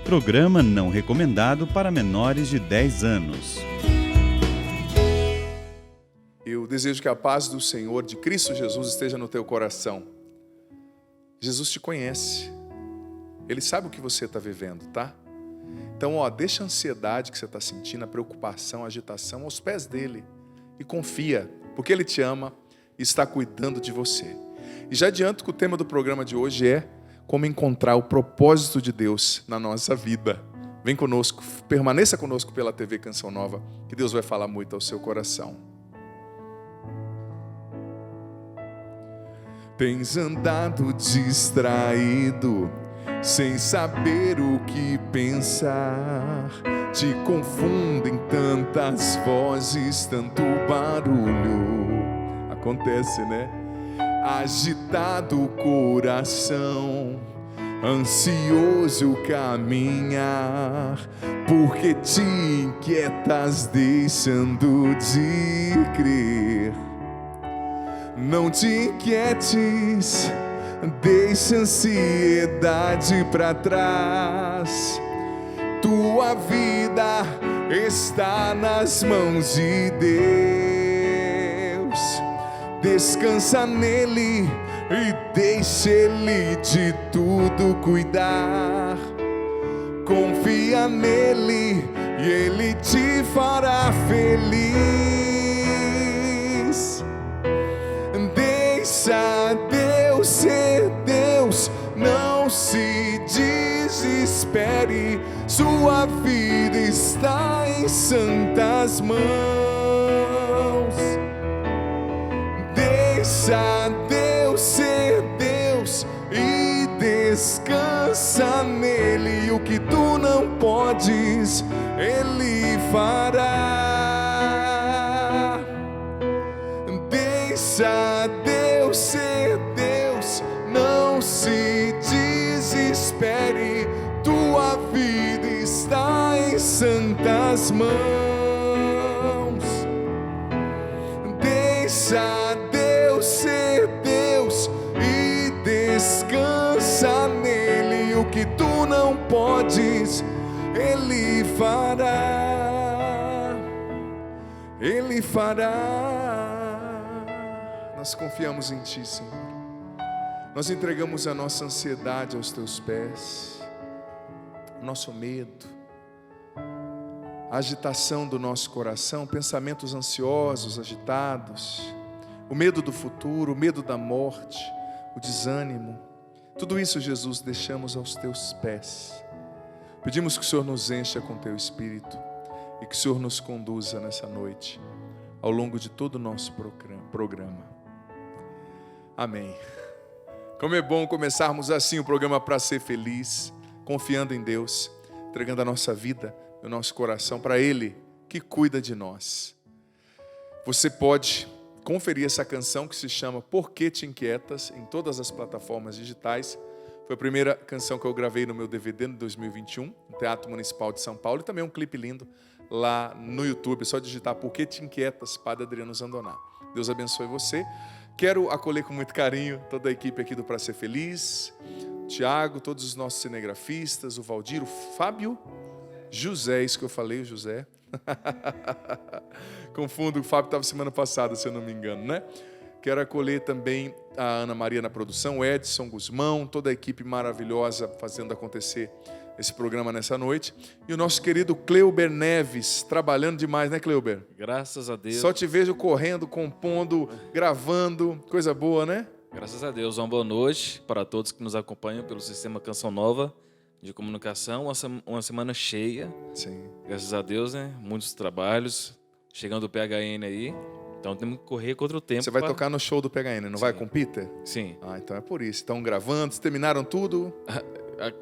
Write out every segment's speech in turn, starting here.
Programa não recomendado para menores de 10 anos. Eu desejo que a paz do Senhor, de Cristo Jesus, esteja no teu coração. Jesus te conhece. Ele sabe o que você está vivendo, tá? Então, deixa a ansiedade que você está sentindo, a preocupação, a agitação aos pés dele. E confia, porque ele te ama e está cuidando de você. E já adianto que o tema do programa de hoje é como encontrar o propósito de Deus na nossa vida. Vem conosco, permaneça conosco pela TV Canção Nova, que Deus vai falar muito ao seu coração. Tens andado distraído, sem saber o que pensar. Te confundem tantas vozes, tanto barulho. Acontece, né? Agitado o coração, ansioso caminhar, porque te inquietas deixando de crer. Não te inquietes, deixa a ansiedade pra trás. Tua vida está nas mãos de Deus. Descansa nele e deixa ele de tudo cuidar. Confia nele e ele te fará feliz. Deixa Deus ser Deus, não se desespere. Sua vida está em santas mãos. Deixa Deus ser Deus e descansa nele. O que tu não podes, ele fará. Deixa Deus ser Deus, não se desespere. Tua vida está em santas mãos. Deixa Deus ser Deus e descansa nele. O que tu não podes, ele fará. Ele fará. Nós confiamos em ti, Senhor. Nós entregamos a nossa ansiedade aos teus pés, o nosso medo, a agitação do nosso coração, pensamentos ansiosos, agitados, o medo do futuro, o medo da morte, o desânimo. Tudo isso, Jesus, deixamos aos teus pés. Pedimos que o Senhor nos encha com teu Espírito e que o Senhor nos conduza nessa noite, ao longo de todo o nosso programa. Amém. Como é bom começarmos assim o programa Pra Ser Feliz, confiando em Deus, entregando a nossa vida, o nosso coração para Ele, que cuida de nós. Você pode conferir essa canção que se chama Por Que Te Inquietas em todas as plataformas digitais. Foi a primeira canção que eu gravei no meu DVD em 2021, no Teatro Municipal de São Paulo, e também um clipe lindo lá no YouTube. É só digitar Por Que Te Inquietas, Padre Adriano Zandoná. Deus abençoe você. Quero acolher com muito carinho toda a equipe aqui do Pra Ser Feliz, o Tiago, todos os nossos cinegrafistas, o Valdir, o Fábio, José, isso que eu falei, o José. Confundo, o Fábio estava semana passada, se eu não me engano, né? Quero acolher também a Ana Maria na produção, o Edson Guzmão, toda a equipe maravilhosa fazendo acontecer esse programa nessa noite. E o nosso querido Cleuber Neves, trabalhando demais, né, Cleuber? Graças a Deus. Só te vejo correndo, compondo, gravando, coisa boa, né? Graças a Deus. Uma boa noite para todos que nos acompanham pelo Sistema Canção Nova de Comunicação. Uma semana cheia. Sim. Graças a Deus, né? Muitos trabalhos. Chegando o PHN aí. Então temos que correr contra o tempo. Você vai tocar no show do PHN, não vai com o Peter? Sim. Ah, então é por isso. Estão gravando, vocês terminaram tudo?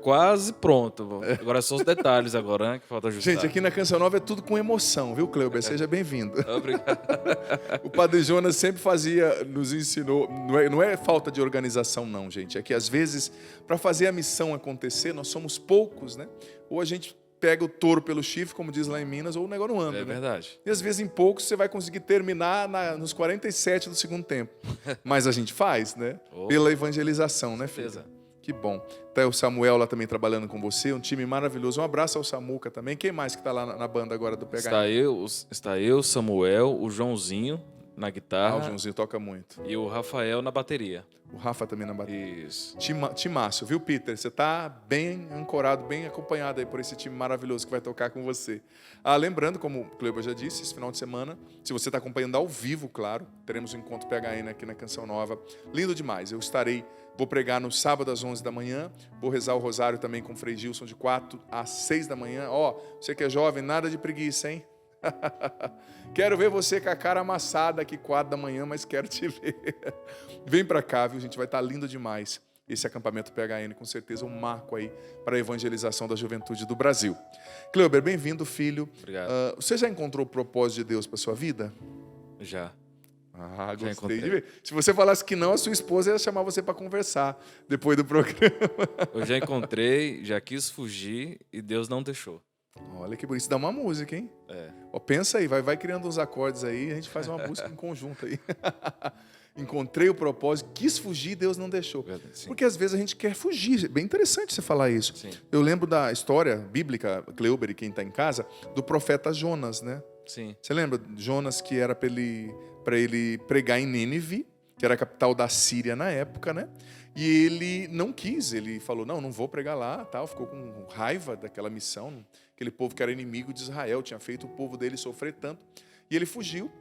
Quase pronto. Agora são os detalhes agora, né? Que falta ajustar. Gente, aqui na Canção Nova é tudo com emoção, viu, Cleuber? Seja bem-vindo. Obrigado. O Padre Jonas sempre nos ensinou, não é falta de organização não, gente. É que às vezes, para fazer a missão acontecer, nós somos poucos, né? Ou a gente pega o touro pelo chifre, como diz lá em Minas, ou o negócio não anda. É né? verdade. E às vezes em poucos você vai conseguir terminar nos 47 do segundo tempo. Mas a gente faz, né? Oh, Pela evangelização, né, certeza. filho? Que bom. Tá o Samuel lá também trabalhando com você, um time maravilhoso. Um abraço ao Samuca também. Quem mais que tá lá na banda agora do PH? Está eu, Samuel, o Joãozinho na O guitarra Joãozinho toca muito. e o Rafael na bateria. O Rafa também na bateria. Isso. Timácio, viu, Peter? Você tá bem ancorado, bem acompanhado aí por esse time maravilhoso que vai tocar com você. Lembrando, como o Cleuber já disse, esse final de semana, se você está acompanhando ao vivo, claro, teremos um encontro PHN aqui na Canção Nova. Lindo demais. Vou pregar no sábado às 11 da manhã, vou rezar o rosário também com o Frei Gilson de 4 às 6 da manhã. Você que é jovem, nada de preguiça, hein? Quero ver você com a cara amassada aqui 4 da manhã, mas quero te ver. Vem pra cá, viu, gente? Vai estar lindo demais. Esse acampamento PHN, com certeza, um marco aí para a evangelização da juventude do Brasil. Cleuber, bem-vindo, filho. Obrigado. Você já encontrou o propósito de Deus para sua vida? Já. Gostei encontrei. de ver. Se você falasse que não, a sua esposa ia chamar você para conversar depois do programa. Eu já encontrei, já quis fugir e Deus não deixou. Olha que bonito. Isso dá uma música, hein? Pensa aí, vai criando uns acordes aí, a gente faz uma música em conjunto aí. Encontrei o propósito, quis fugir, Deus não deixou. Sim. Porque às vezes a gente quer fugir. É bem interessante você falar isso. Sim. Eu lembro da história bíblica, Cleuber e quem está em casa, do profeta Jonas, né? Sim. Você lembra de Jonas, que era para ele pregar em Nínive, que era a capital da Síria na época, né? E ele não quis, ele falou, não vou pregar lá, tal. Ficou com raiva daquela missão, aquele povo que era inimigo de Israel, tinha feito o povo dele sofrer tanto. E ele fugiu.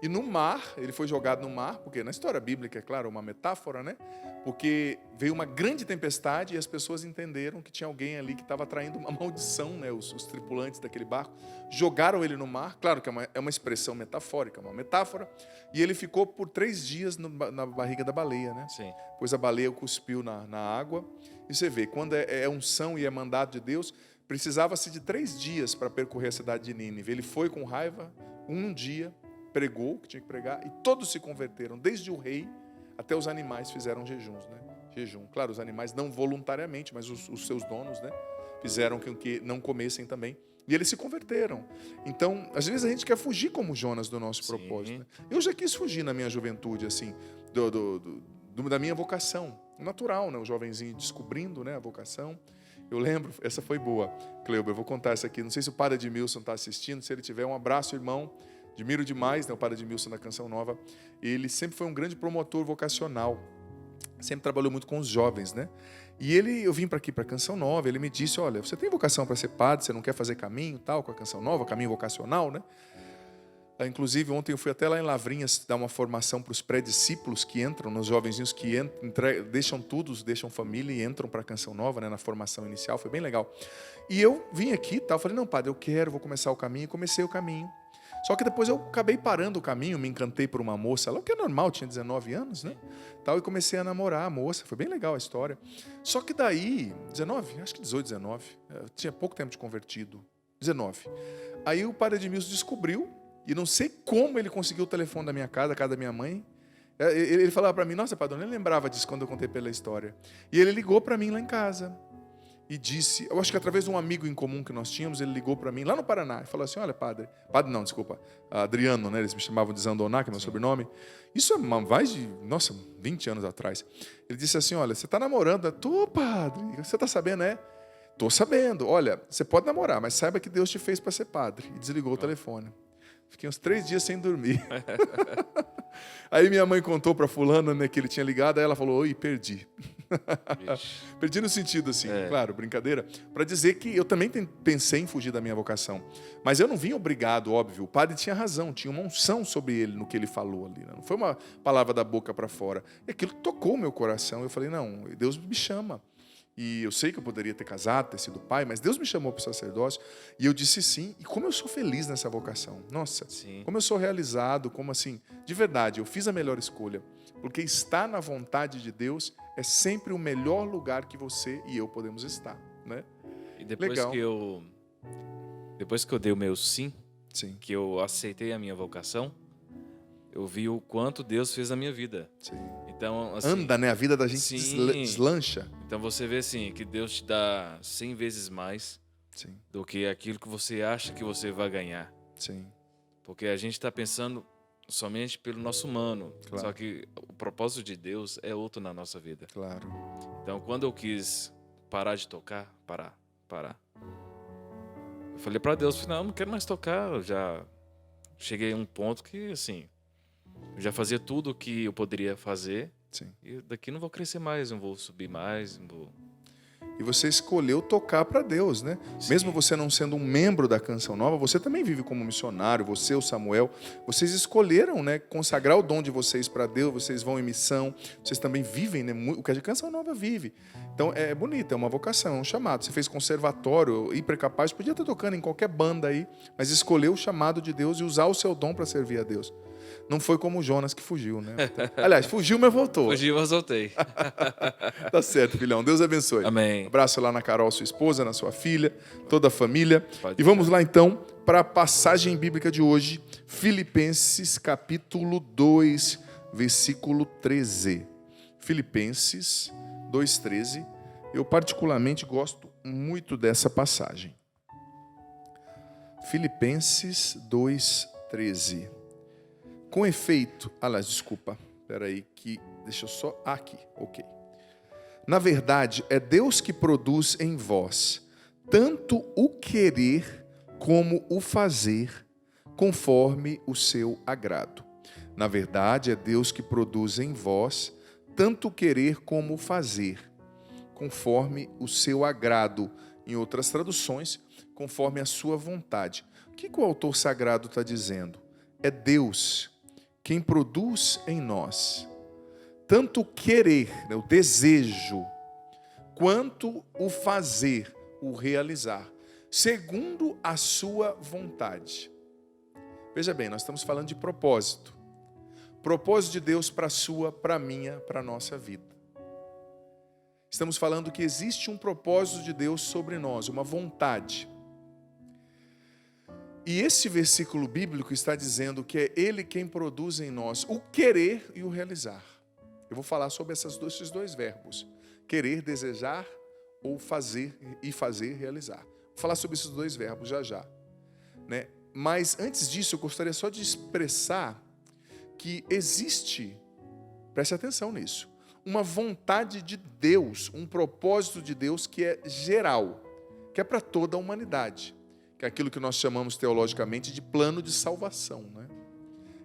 E no mar, ele foi jogado no mar, porque na história bíblica, é claro, uma metáfora, né? Porque veio uma grande tempestade e as pessoas entenderam que tinha alguém ali que estava traindo uma maldição, né? Os tripulantes daquele barco jogaram ele no mar. Claro que é uma expressão metafórica, uma metáfora. E ele ficou por 3 dias na barriga da baleia, né? Sim. Pois a baleia o cuspiu na água. E você vê, quando é unção e é mandado de Deus, precisava-se de 3 dias para percorrer a cidade de Nínive. Ele foi com raiva, um dia, pregou o que tinha que pregar, e todos se converteram, desde o rei até os animais fizeram jejuns, né? Jejum. Claro, os animais não voluntariamente, mas os seus donos, né? Fizeram com que não comessem também. E eles se converteram. Então, às vezes a gente quer fugir como Jonas do nosso propósito. Né? Eu já quis fugir na minha juventude, assim, da minha vocação. Natural, né? O jovenzinho descobrindo, né, a vocação. Eu lembro, essa foi boa, Cleuber, eu vou contar essa aqui. Não sei se o padre Edmilson está assistindo, se ele tiver, um abraço, irmão. Admiro demais, né, o padre Edmilson da Canção Nova. Ele sempre foi um grande promotor vocacional. Sempre trabalhou muito com os jovens, né? E eu vim para aqui, para a Canção Nova, ele me disse, olha, você tem vocação para ser padre, você não quer fazer caminho, tal, com a Canção Nova, caminho vocacional, né? Inclusive, ontem eu fui até lá em Lavrinhas dar uma formação para os pré-discípulos que entram, nos jovenzinhos que deixam tudo, deixam família e entram para a Canção Nova, né, na formação inicial, foi bem legal. E eu vim aqui, tal, falei, não, padre, vou começar o caminho, e comecei o caminho. Só que depois eu acabei parando o caminho, me encantei por uma moça, ela, o que é normal, tinha 19 anos, né? Tal, e comecei a namorar a moça, foi bem legal a história. Só que daí, 19, acho que 18, 19, eu tinha pouco tempo de convertido, 19. Aí o padre Edmilson descobriu, e não sei como ele conseguiu o telefone da minha casa, da casa da minha mãe. Ele falava para mim, nossa, padre, eu nem lembrava disso quando eu contei pela história. E ele ligou para mim lá em casa. E disse, eu acho que através de um amigo em comum que nós tínhamos, ele ligou para mim lá no Paraná e falou assim, olha, padre não, desculpa, Adriano, né, eles me chamavam de Zandoná, que é meu sobrenome. Isso é mais de, 20 anos atrás. Ele disse assim, olha, você está namorando? Tô, padre, você está sabendo, né? Tô sabendo, olha, você pode namorar, mas saiba que Deus te fez para ser padre. E desligou o telefone. Fiquei uns 3 dias sem dormir. Aí minha mãe contou para fulano, né, que ele tinha ligado, aí ela falou, oi, perdi. Perdi no sentido assim, claro, brincadeira, para dizer que eu também pensei em fugir da minha vocação, mas eu não vim obrigado, óbvio. O padre tinha razão, tinha uma unção sobre ele no que ele falou ali, né? Não foi uma palavra da boca para fora, e aquilo tocou o meu coração. Eu falei, não, Deus me chama. E eu sei que eu poderia ter casado, ter sido pai, mas Deus me chamou para o sacerdócio e eu disse sim. E como eu sou feliz nessa vocação. Nossa, sim. Como eu sou realizado, como assim, de verdade, eu fiz a melhor escolha. Porque estar na vontade de Deus é sempre o melhor lugar que você e eu podemos estar, né? E depois que eu dei o meu sim, que eu aceitei a minha vocação, eu vi o quanto Deus fez na minha vida. Sim. Então, assim, anda, né? A vida da gente deslancha. Então você vê assim, que Deus te dá 100 vezes mais Sim, do que aquilo que você acha que você vai ganhar. sim, Porque a gente está pensando somente pelo nosso humano. Claro. Só que o propósito de Deus é outro na nossa vida. claro. Então, quando eu quis parar de tocar, parar. Eu falei para Deus, não, não quero mais tocar. Eu já cheguei a um ponto que, assim, eu já fazia tudo o que eu poderia fazer. Sim. E daqui não vou crescer mais, não vou subir mais, não vou... E você escolheu tocar para Deus, né? Sim. Mesmo você não sendo um membro da Canção Nova, você também vive como missionário, você, o Samuel. Vocês escolheram, né, consagrar o dom de vocês para Deus, vocês vão em missão, vocês também vivem, né, o que a Canção Nova vive. Então é bonito, é uma vocação, é um chamado. Você fez conservatório, hiper capaz, podia estar tocando em qualquer banda aí, mas escolheu o chamado de Deus e usar o seu dom para servir a Deus. Não foi como o Jonas que fugiu, né? Aliás, fugiu, mas voltou. Fugi, mas voltei. Tá certo, filhão. Deus abençoe. Amém. Abraço lá na Carol, sua esposa, na sua filha, toda a família. Pode E vamos lá então para a passagem bíblica de hoje, Filipenses capítulo 2, versículo 13. Filipenses 2:13. Eu particularmente gosto muito dessa passagem. Filipenses 2:13. Com efeito, desculpa, peraí, deixa eu só, aqui, ok. Na verdade, é Deus que produz em vós, tanto o querer como o fazer, conforme o seu agrado. Na verdade, é Deus que produz em vós, tanto o querer como o fazer, conforme o seu agrado. Em outras traduções, conforme a sua vontade. O que o autor sagrado está dizendo? É Deus quem produz em nós tanto o querer, né, o desejo, quanto o fazer, o realizar, segundo a sua vontade. Veja bem, nós estamos falando de propósito. Propósito de Deus para a sua, para a minha, para a nossa vida. Estamos falando que existe um propósito de Deus sobre nós, uma vontade. E esse versículo bíblico está dizendo que é Ele quem produz em nós o querer e o realizar. Eu vou falar sobre esses dois verbos. Querer, desejar, ou fazer e fazer, realizar. Vou falar sobre esses dois verbos já. Né? Mas antes disso, eu gostaria só de expressar que existe, preste atenção nisso, uma vontade de Deus, um propósito de Deus que é geral, que é para toda a humanidade. Que é aquilo que nós chamamos teologicamente de plano de salvação, né?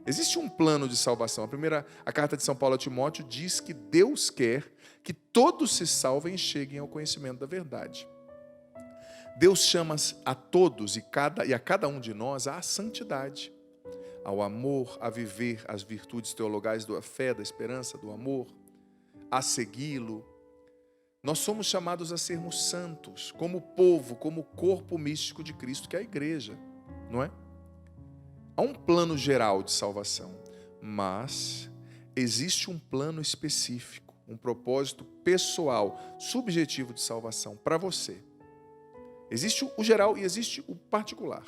Existe um plano de salvação. A carta de São Paulo a Timóteo diz que Deus quer que todos se salvem e cheguem ao conhecimento da verdade. Deus chama a todos e a cada um de nós à santidade, ao amor, a viver as virtudes teologais da fé, da esperança, do amor, a segui-lo. Nós somos chamados a sermos santos, como povo, como corpo místico de Cristo, que é a igreja, não é? Há um plano geral de salvação, mas existe um plano específico, um propósito pessoal, subjetivo de salvação para você. Existe o geral e existe o particular.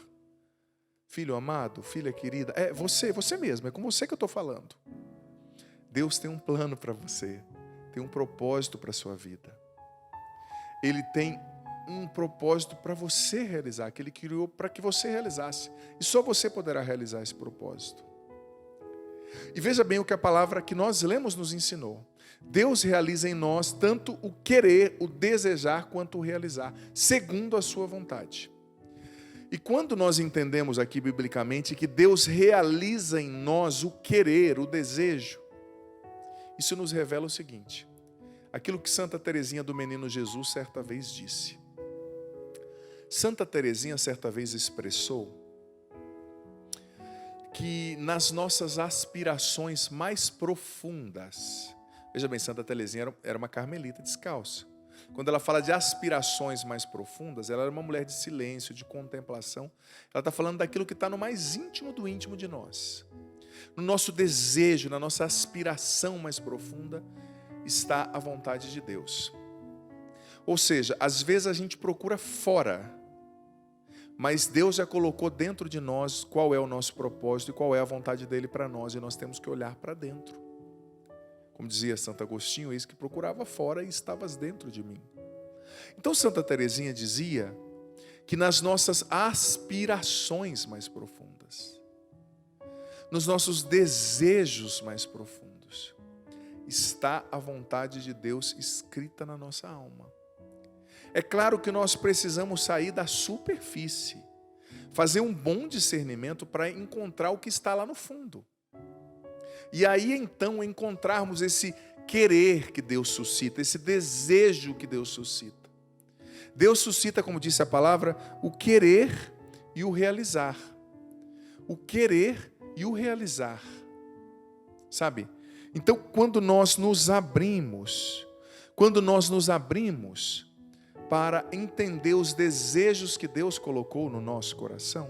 Filho amado, filha querida, é você mesmo, é com você que eu estou falando. Deus tem um plano para você, tem um propósito para a sua vida. Ele tem um propósito para você realizar, que Ele criou para que você realizasse. E só você poderá realizar esse propósito. E veja bem o que a palavra que nós lemos nos ensinou. Deus realiza em nós tanto o querer, o desejar, quanto o realizar, segundo a sua vontade. E quando nós entendemos aqui biblicamente que Deus realiza em nós o querer, o desejo, isso nos revela o seguinte: aquilo que Santa Teresinha do Menino Jesus certa vez disse. Santa Teresinha certa vez expressou que nas nossas aspirações mais profundas, veja bem, Santa Teresinha era uma carmelita descalça. Quando ela fala de aspirações mais profundas, ela era uma mulher de silêncio, de contemplação. Ela está falando daquilo que está no mais íntimo do íntimo de nós. No nosso desejo, na nossa aspiração mais profunda, está a vontade de Deus. Ou seja, às vezes a gente procura fora, mas Deus já colocou dentro de nós qual é o nosso propósito e qual é a vontade dele para nós, e nós temos que olhar para dentro. Como dizia Santo Agostinho, eis que procurava fora e estavas dentro de mim. Então Santa Teresinha dizia que nas nossas aspirações mais profundas, nos nossos desejos mais profundos, está a vontade de Deus escrita na nossa alma. É claro que nós precisamos sair da superfície, fazer um bom discernimento para encontrar o que está lá no fundo. E aí então encontrarmos esse querer que Deus suscita, esse desejo que Deus suscita. Deus suscita, como disse a palavra, o querer e o realizar. O querer e o realizar. Sabe? Então, quando nós nos abrimos para entender os desejos que Deus colocou no nosso coração,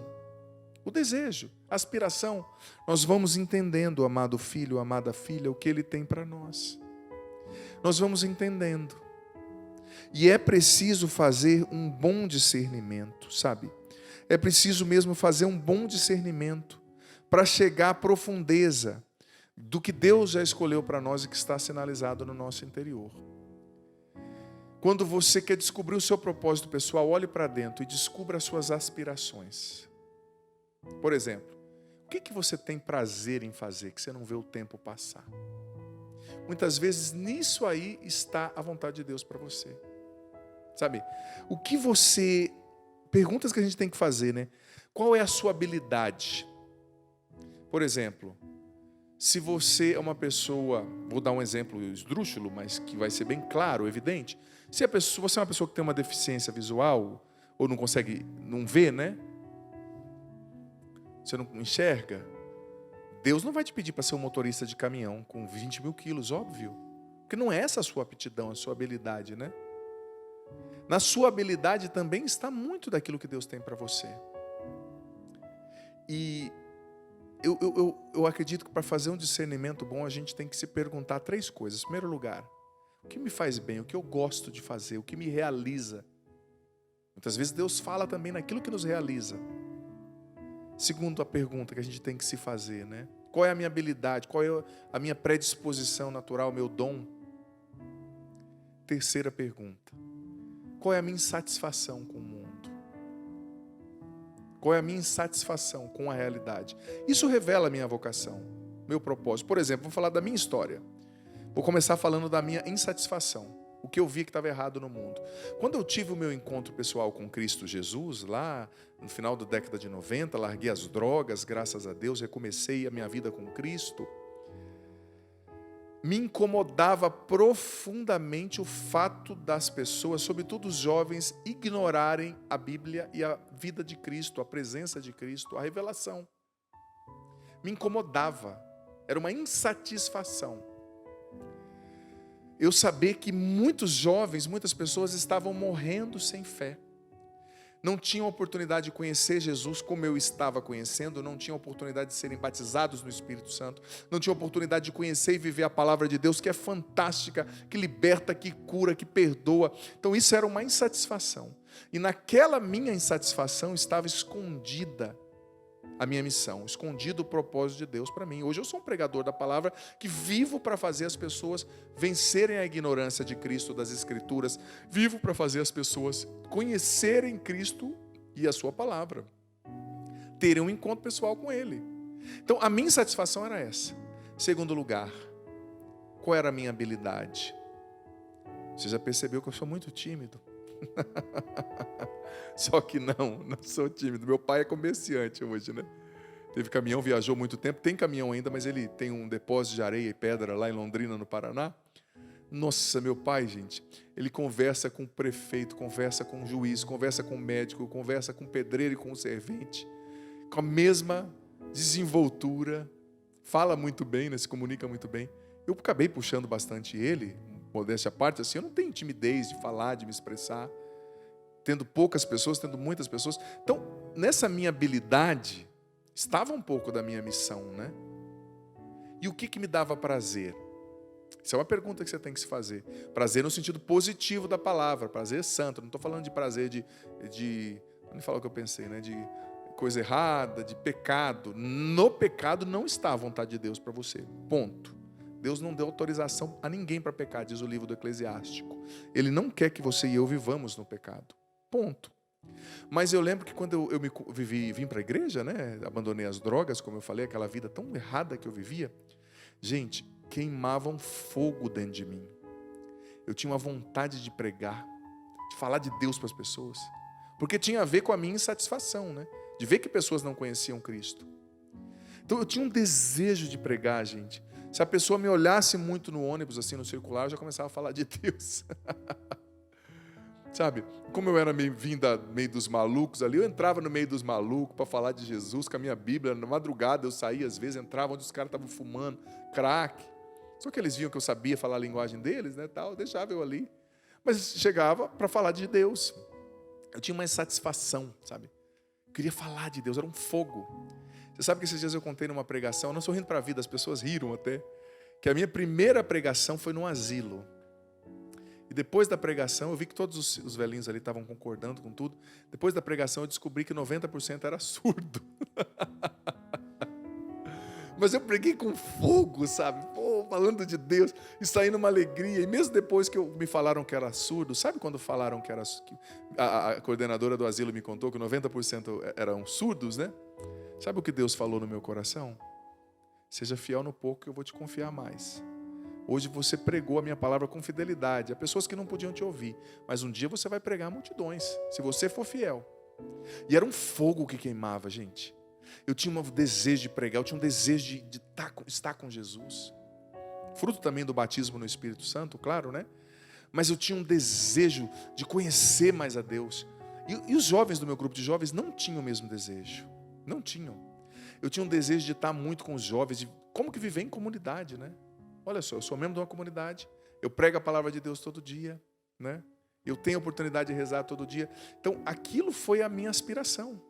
o desejo, a aspiração, nós vamos entendendo, amado filho, amada filha, o que Ele tem para nós. Nós vamos entendendo. E é preciso fazer um bom discernimento, sabe? É preciso mesmo fazer um bom discernimento para chegar à profundeza do que Deus já escolheu para nós e que está sinalizado no nosso interior. Quando você quer descobrir o seu propósito pessoal, olhe para dentro e descubra as suas aspirações. Por exemplo, o que você tem prazer em fazer que você não vê o tempo passar? Muitas vezes nisso aí está a vontade de Deus para você. Sabe? O que você... Perguntas que a gente tem que fazer, né? Qual é a sua habilidade? Por exemplo, se você é uma pessoa... Vou dar um exemplo esdrúxulo, mas que vai ser bem claro, evidente. Se você é uma pessoa que tem uma deficiência visual, ou não consegue, não vê, né? Você não enxerga. Deus não vai te pedir para ser um motorista de caminhão com 20 mil quilos, óbvio. Porque não é essa a sua aptidão, a sua habilidade, né? Na sua habilidade também está muito daquilo que Deus tem para você. E eu acredito que para fazer um discernimento bom, a gente tem que se perguntar 3 coisas. Em primeiro lugar, o que me faz bem, o que eu gosto de fazer, o que me realiza. Muitas vezes Deus fala também naquilo que nos realiza. Segundo, a pergunta que a gente tem que se fazer, né? Qual é a minha habilidade? Qual é a minha predisposição natural, meu dom? Terceira pergunta. Qual é a minha insatisfação com o mundo? Qual é a minha insatisfação com a realidade? Isso revela a minha vocação, meu propósito. Por exemplo, vou falar da minha história. Vou começar falando da minha insatisfação. O que eu vi que estava errado no mundo. Quando eu tive o meu encontro pessoal com Cristo Jesus, lá no final da década de 90, larguei as drogas, graças a Deus, recomecei a minha vida com Cristo. Me incomodava profundamente o fato das pessoas, sobretudo os jovens, ignorarem a Bíblia e a vida de Cristo, a presença de Cristo, a revelação. Me incomodava, era uma insatisfação. Eu saber que muitos jovens, muitas pessoas estavam morrendo sem fé. Não tinham oportunidade de conhecer Jesus como eu estava conhecendo, não tinham oportunidade de serem batizados no Espírito Santo, não tinham oportunidade de conhecer e viver a palavra de Deus, que é fantástica, que liberta, que cura, que perdoa. Então isso era uma insatisfação. E naquela minha insatisfação estava escondida a minha missão, escondido o propósito de Deus para mim. Hoje eu sou um pregador da palavra que vivo para fazer as pessoas vencerem a ignorância de Cristo, das Escrituras. Vivo para fazer as pessoas conhecerem Cristo e a sua palavra. Terem um encontro pessoal com Ele. Então a minha insatisfação era essa. Segundo lugar, qual era a minha habilidade? Você já percebeu que eu sou muito tímido? Só que não sou tímido. Meu pai é comerciante hoje, né? Teve caminhão, viajou muito tempo. Tem caminhão ainda, mas ele tem um depósito de areia e pedra lá em Londrina, no Paraná. Nossa, meu pai, gente, ele conversa com o prefeito, conversa com o juiz, conversa com o médico, conversa com o pedreiro e com o servente, com a mesma desenvoltura. Fala muito bem, né? Se comunica muito bem. Eu acabei puxando bastante ele, modéstia à parte, assim, eu não tenho timidez de falar, de me expressar. Tendo poucas pessoas, tendo muitas pessoas. Então, nessa minha habilidade, estava um pouco da minha missão, né? E o que me dava prazer? Isso é uma pergunta que você tem que se fazer. Prazer no sentido positivo da palavra, prazer santo. Não estou falando de prazer não falar o que eu pensei, né? De coisa errada, de pecado. No pecado não está a vontade de Deus para você. Ponto. Deus não deu autorização a ninguém para pecar, diz o livro do Eclesiástico. Ele não quer que você e eu vivamos no pecado. Ponto. Mas eu lembro que quando eu vim para a igreja, né, abandonei as drogas, como eu falei, aquela vida tão errada que eu vivia, gente, queimava um fogo dentro de mim. Eu tinha uma vontade de pregar, de falar de Deus para as pessoas, porque tinha a ver com a minha insatisfação, né, de ver que pessoas não conheciam Cristo. Então eu tinha um desejo de pregar, gente. Se a pessoa me olhasse muito no ônibus, assim, no circular, eu já começava a falar de Deus. Sabe, como eu era meio dos malucos ali, eu entrava no meio dos malucos para falar de Jesus com a minha Bíblia. Na madrugada eu saía, às vezes, entrava onde os caras estavam fumando crack. Só que eles viam que eu sabia falar a linguagem deles, né, tal, deixava eu ali. Mas chegava para falar de Deus. Eu tinha uma insatisfação, sabe? Eu queria falar de Deus, era um fogo. Você sabe que esses dias eu contei numa pregação, eu não sou rindo para a vida, as pessoas riram até, que a minha primeira pregação foi num asilo. E depois da pregação, eu vi que todos os velhinhos ali estavam concordando com tudo. Depois da pregação, eu descobri que 90% era surdo. Mas eu preguei com fogo, sabe? Pô, falando de Deus e saindo uma alegria. E mesmo depois que me falaram que era surdo, sabe quando falaram que era... A coordenadora do asilo me contou que 90% eram surdos, né? Sabe o que Deus falou no meu coração? Seja fiel no pouco que eu vou te confiar mais. Hoje você pregou a minha palavra com fidelidade. Há pessoas que não podiam te ouvir, mas um dia você vai pregar a multidões, se você for fiel. E era um fogo que queimava, gente. Eu tinha um desejo de pregar, eu tinha um desejo de estar com Jesus. Fruto também do batismo no Espírito Santo, claro, né? Mas eu tinha um desejo de conhecer mais a Deus. E os jovens do meu grupo de jovens não tinham o mesmo desejo. Não tinham. Eu tinha um desejo de estar muito com os jovens, de como que viver em comunidade, né? Olha só, eu sou membro de uma comunidade, eu prego a palavra de Deus todo dia, né? Eu tenho a oportunidade de rezar todo dia. Então, aquilo foi a minha aspiração.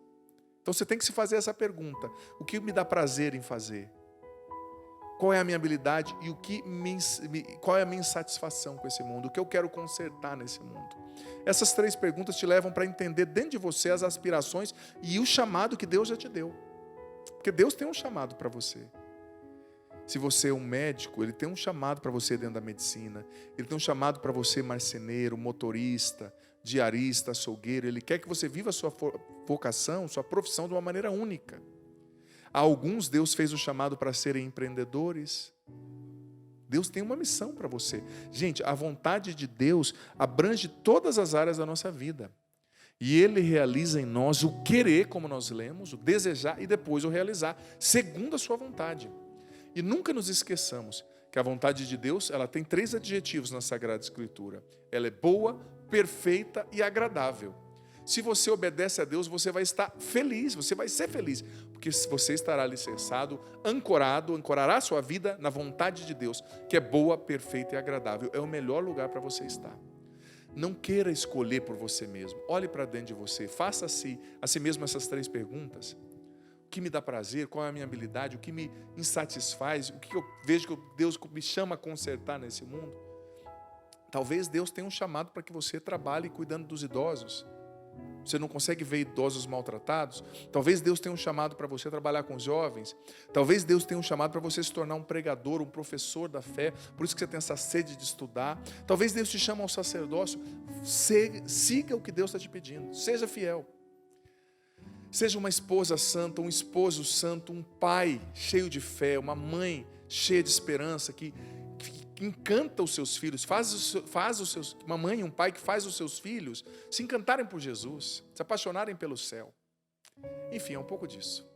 Então, você tem que se fazer essa pergunta: o que me dá prazer em fazer? Qual é a minha habilidade e qual é a minha insatisfação com esse mundo? O que eu quero consertar nesse mundo? Essas 3 perguntas te levam para entender dentro de você as aspirações e o chamado que Deus já te deu. Porque Deus tem um chamado para você. Se você é um médico, Ele tem um chamado para você dentro da medicina. Ele tem um chamado para você marceneiro, motorista, diarista, açougueiro. Ele quer que você viva a sua vocação, sua profissão de uma maneira única. A alguns Deus fez o chamado para serem empreendedores. Deus tem uma missão para você. Gente, a vontade de Deus abrange todas as áreas da nossa vida. E Ele realiza em nós o querer, como nós lemos, o desejar e depois o realizar, segundo a sua vontade. E nunca nos esqueçamos que a vontade de Deus, ela tem 3 adjetivos na Sagrada Escritura. Ela é boa, perfeita e agradável. Se você obedece a Deus, você vai estar feliz, você vai ser feliz, porque você estará alicerçado, ancorará a sua vida na vontade de Deus, que é boa, perfeita e agradável. É o melhor lugar para você estar. Não queira escolher por você mesmo. Olhe para dentro de você, faça a si mesmo essas 3 perguntas. O que me dá prazer, qual é a minha habilidade, o que me insatisfaz, o que eu vejo que Deus me chama a consertar nesse mundo. Talvez Deus tenha um chamado para que você trabalhe cuidando dos idosos. Você não consegue ver idosos maltratados? Talvez Deus tenha um chamado para você trabalhar com jovens. Talvez Deus tenha um chamado para você se tornar um pregador, um professor da fé. Por isso que você tem essa sede de estudar. Talvez Deus te chame ao sacerdócio. Siga o que Deus está te pedindo. Seja fiel. Seja uma esposa santa, um esposo santo, um pai cheio de fé, uma mãe cheia de esperança, que encanta os seus filhos, uma mãe e um pai que faz os seus filhos se encantarem por Jesus, se apaixonarem pelo céu. Enfim, é um pouco disso.